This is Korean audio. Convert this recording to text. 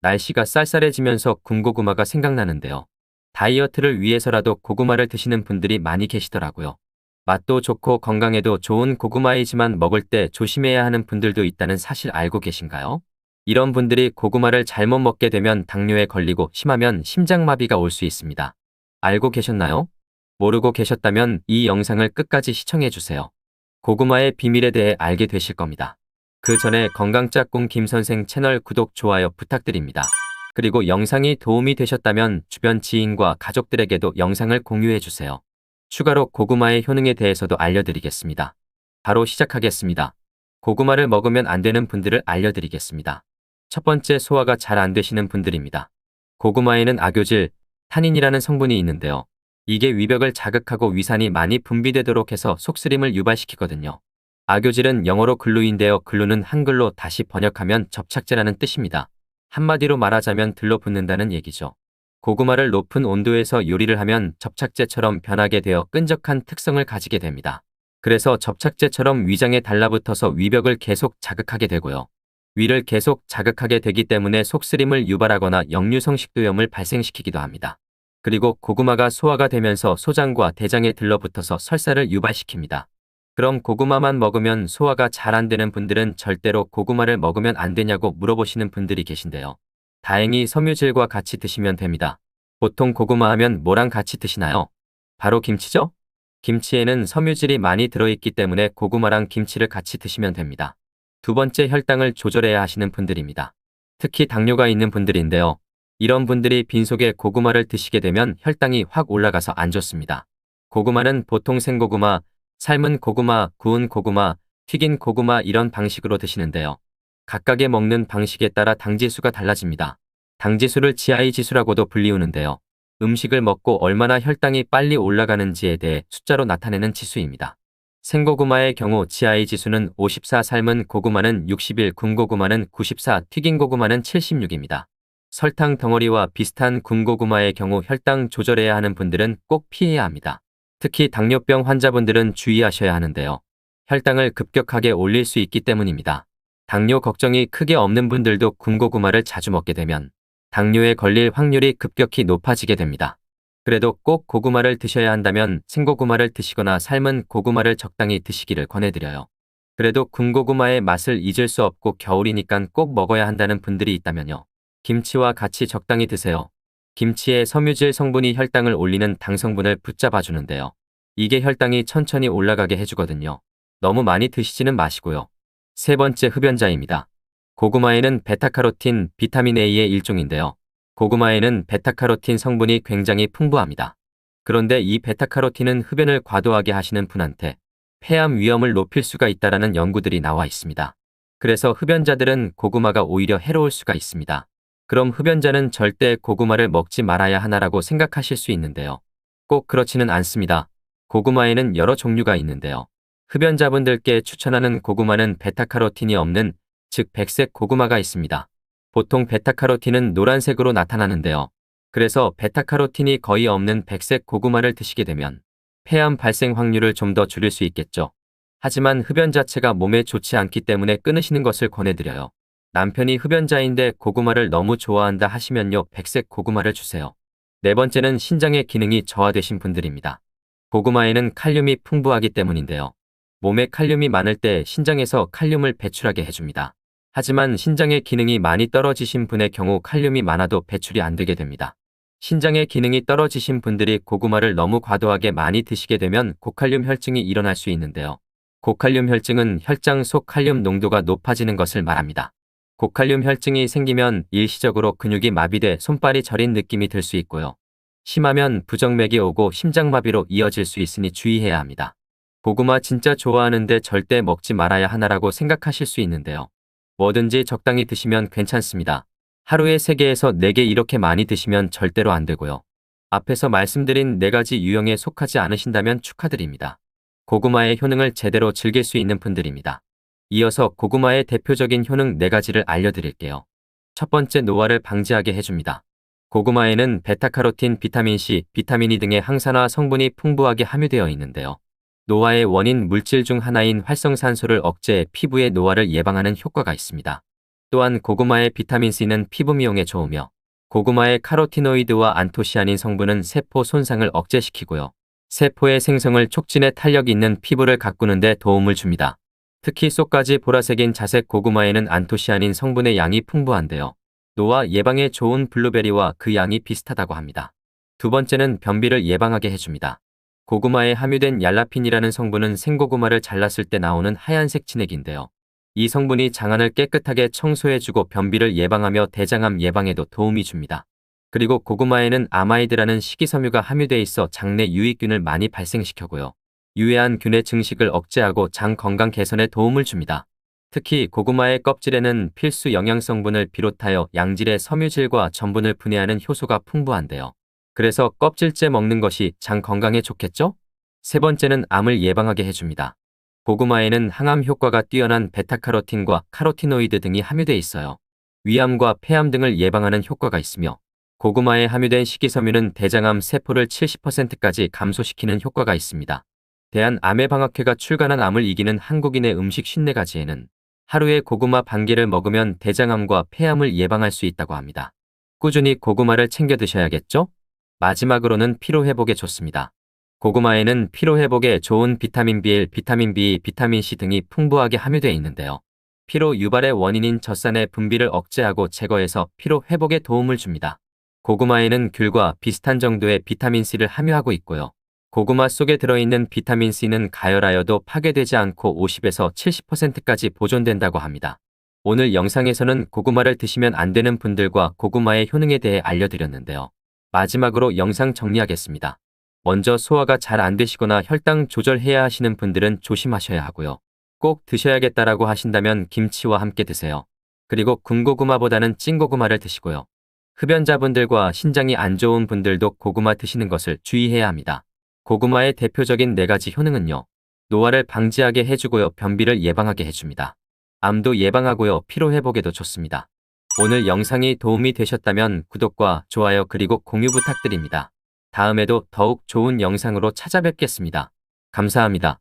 날씨가 쌀쌀해지면서 군고구마가 생각나는데요. 다이어트를 위해서라도 고구마를 드시는 분들이 많이 계시더라고요. 맛도 좋고 건강에도 좋은 고구마이지만 먹을 때 조심해야 하는 분들도 있다는 사실 알고 계신가요? 이런 분들이 고구마를 잘못 먹게 되면 당뇨에 걸리고 심하면 심장마비가 올 수 있습니다. 알고 계셨나요? 모르고 계셨다면 이 영상을 끝까지 시청해주세요. 고구마의 비밀에 대해 알게 되실 겁니다. 그 전에 건강짝꿍 김선생 채널 구독, 좋아요 부탁드립니다. 그리고 영상이 도움이 되셨다면 주변 지인과 가족들에게도 영상을 공유해주세요. 추가로 고구마의 효능에 대해서도 알려드리겠습니다. 바로 시작하겠습니다. 고구마를 먹으면 안 되는 분들을 알려드리겠습니다. 첫 번째, 소화가 잘 안 되시는 분들입니다. 고구마에는 악교질, 타닌이라는 성분이 있는데요. 이게 위벽을 자극하고 위산이 많이 분비되도록 해서 속쓰림을 유발시키거든요. 악교질은 영어로 글루인데요. 글루는 한글로 다시 번역하면 접착제라는 뜻입니다. 한마디로 말하자면 들러붙는다는 얘기죠. 고구마를 높은 온도에서 요리를 하면 접착제처럼 변하게 되어 끈적한 특성을 가지게 됩니다. 그래서 접착제처럼 위장에 달라붙어서 위벽을 계속 자극하게 되고요. 위를 계속 자극하게 되기 때문에 속쓰림을 유발하거나 역류성 식도염을 발생시키기도 합니다. 그리고 고구마가 소화가 되면서 소장과 대장에 들러붙어서 설사를 유발시킵니다. 그럼 고구마만 먹으면 소화가 잘 안 되는 분들은 절대로 고구마를 먹으면 안 되냐고 물어보시는 분들이 계신데요. 다행히 섬유질과 같이 드시면 됩니다. 보통 고구마 하면 뭐랑 같이 드시나요? 바로 김치죠? 김치에는 섬유질이 많이 들어있기 때문에 고구마랑 김치를 같이 드시면 됩니다. 두 번째, 혈당을 조절해야 하시는 분들입니다. 특히 당뇨가 있는 분들인데요. 이런 분들이 빈속에 고구마를 드시게 되면 혈당이 확 올라가서 안 좋습니다. 고구마는 보통 생고구마, 삶은 고구마, 구운 고구마, 튀긴 고구마 이런 방식으로 드시는데요. 각각의 먹는 방식에 따라 당지수가 달라집니다. 당지수를 GI 지수라고도 불리우는데요. 음식을 먹고 얼마나 혈당이 빨리 올라가는지에 대해 숫자로 나타내는 지수입니다. 생고구마의 경우 GI 지수는 54, 삶은 고구마는 61, 구운 고구마는 94, 튀긴 고구마는 76입니다. 설탕 덩어리와 비슷한 구운 고구마의 경우 혈당 조절해야 하는 분들은 꼭 피해야 합니다. 특히 당뇨병 환자분들은 주의하셔야 하는데요. 혈당을 급격하게 올릴 수 있기 때문입니다. 당뇨 걱정이 크게 없는 분들도 군고구마를 자주 먹게 되면 당뇨에 걸릴 확률이 급격히 높아지게 됩니다. 그래도 꼭 고구마를 드셔야 한다면 생고구마를 드시거나 삶은 고구마를 적당히 드시기를 권해드려요. 그래도 군고구마의 맛을 잊을 수 없고 겨울이니까 꼭 먹어야 한다는 분들이 있다면요. 김치와 같이 적당히 드세요. 김치의 섬유질 성분이 혈당을 올리는 당 성분을 붙잡아 주는데요. 이게 혈당이 천천히 올라가게 해주거든요. 너무 많이 드시지는 마시고요. 세 번째, 흡연자입니다. 고구마에는 베타카로틴, 비타민 A의 일종인데요. 고구마에는 베타카로틴 성분이 굉장히 풍부합니다. 그런데 이 베타카로틴은 흡연을 과도하게 하시는 분한테 폐암 위험을 높일 수가 있다는 연구들이 나와 있습니다. 그래서 흡연자들은 고구마가 오히려 해로울 수가 있습니다. 그럼 흡연자는 절대 고구마를 먹지 말아야 하나라고 생각하실 수 있는데요. 꼭 그렇지는 않습니다. 고구마에는 여러 종류가 있는데요. 흡연자분들께 추천하는 고구마는 베타카로틴이 없는, 즉 백색 고구마가 있습니다. 보통 베타카로틴은 노란색으로 나타나는데요. 그래서 베타카로틴이 거의 없는 백색 고구마를 드시게 되면 폐암 발생 확률을 좀 더 줄일 수 있겠죠. 하지만 흡연 자체가 몸에 좋지 않기 때문에 끊으시는 것을 권해드려요. 남편이 흡연자인데 고구마를 너무 좋아한다 하시면요, 백색 고구마를 주세요. 네 번째는 신장의 기능이 저하되신 분들입니다. 고구마에는 칼륨이 풍부하기 때문인데요. 몸에 칼륨이 많을 때 신장에서 칼륨을 배출하게 해줍니다. 하지만 신장의 기능이 많이 떨어지신 분의 경우 칼륨이 많아도 배출이 안 되게 됩니다. 신장의 기능이 떨어지신 분들이 고구마를 너무 과도하게 많이 드시게 되면 고칼륨 혈증이 일어날 수 있는데요. 고칼륨 혈증은 혈장 속 칼륨 농도가 높아지는 것을 말합니다. 고칼륨 혈증이 생기면 일시적으로 근육이 마비돼 손발이 저린 느낌이 들 수 있고요. 심하면 부정맥이 오고 심장마비로 이어질 수 있으니 주의해야 합니다. 고구마 진짜 좋아하는데 절대 먹지 말아야 하나라고 생각하실 수 있는데요. 뭐든지 적당히 드시면 괜찮습니다. 하루에 3개에서 4개 이렇게 많이 드시면 절대로 안 되고요. 앞에서 말씀드린 4가지 유형에 속하지 않으신다면 축하드립니다. 고구마의 효능을 제대로 즐길 수 있는 분들입니다. 이어서 고구마의 대표적인 효능 4가지를 알려드릴게요. 첫 번째, 노화를 방지하게 해줍니다. 고구마에는 베타카로틴, 비타민C, 비타민 E 등의 항산화 성분이 풍부하게 함유되어 있는데요. 노화의 원인 물질 중 하나인 활성산소를 억제해 피부의 노화를 예방하는 효과가 있습니다. 또한 고구마의 비타민C는 피부 미용에 좋으며 고구마의 카로티노이드와 안토시아닌 성분은 세포 손상을 억제시키고요. 세포의 생성을 촉진해 탄력 있는 피부를 가꾸는 데 도움을 줍니다. 특히 쏙까지 보라색인 자색 고구마에는 안토시아닌 성분의 양이 풍부한데요. 노화 예방에 좋은 블루베리와 그 양이 비슷하다고 합니다. 두 번째는 변비를 예방하게 해줍니다. 고구마에 함유된 얄라핀이라는 성분은 생고구마를 잘랐을 때 나오는 하얀색 진액인데요. 이 성분이 장안을 깨끗하게 청소해주고 변비를 예방하며 대장암 예방에도 도움이 줍니다. 그리고 고구마에는 아마이드라는 식이섬유가 함유돼 있어 장내 유익균을 많이 발생시켜고요. 유해한 균의 증식을 억제하고 장 건강 개선에 도움을 줍니다. 특히 고구마의 껍질에는 필수 영양성분을 비롯하여 양질의 섬유질과 전분을 분해하는 효소가 풍부한데요. 그래서 껍질째 먹는 것이 장 건강에 좋겠죠? 세 번째는 암을 예방하게 해줍니다. 고구마에는 항암 효과가 뛰어난 베타카로틴과 카로티노이드 등이 함유돼 있어요. 위암과 폐암 등을 예방하는 효과가 있으며 고구마에 함유된 식이섬유는 대장암 세포를 70%까지 감소시키는 효과가 있습니다. 대한암예방학회가 출간한 암을 이기는 한국인의 음식 54가지에는 하루에 고구마 반 개를 먹으면 대장암과 폐암을 예방할 수 있다고 합니다. 꾸준히 고구마를 챙겨 드셔야겠죠? 마지막으로는 피로회복에 좋습니다. 고구마에는 피로회복에 좋은 비타민 B1, 비타민 B, 비타민 C 등이 풍부하게 함유되어 있는데요. 피로 유발의 원인인 젖산의 분비를 억제하고 제거해서 피로 회복에 도움을 줍니다. 고구마에는 귤과 비슷한 정도의 비타민C를 함유하고 있고요. 고구마 속에 들어있는 비타민C는 가열하여도 파괴되지 않고 50에서 70%까지 보존된다고 합니다. 오늘 영상에서는 고구마를 드시면 안 되는 분들과 고구마의 효능에 대해 알려드렸는데요. 마지막으로 영상 정리하겠습니다. 먼저 소화가 잘 안 되시거나 혈당 조절해야 하시는 분들은 조심하셔야 하고요. 꼭 드셔야겠다라고 하신다면 김치와 함께 드세요. 그리고 군고구마보다는 찐고구마를 드시고요. 흡연자분들과 신장이 안 좋은 분들도 고구마 드시는 것을 주의해야 합니다. 고구마의 대표적인 4가지 효능은요. 노화를 방지하게 해주고요. 변비를 예방하게 해줍니다. 암도 예방하고요. 피로회복에도 좋습니다. 오늘 영상이 도움이 되셨다면 구독과 좋아요 그리고 공유 부탁드립니다. 다음에도 더욱 좋은 영상으로 찾아뵙겠습니다. 감사합니다.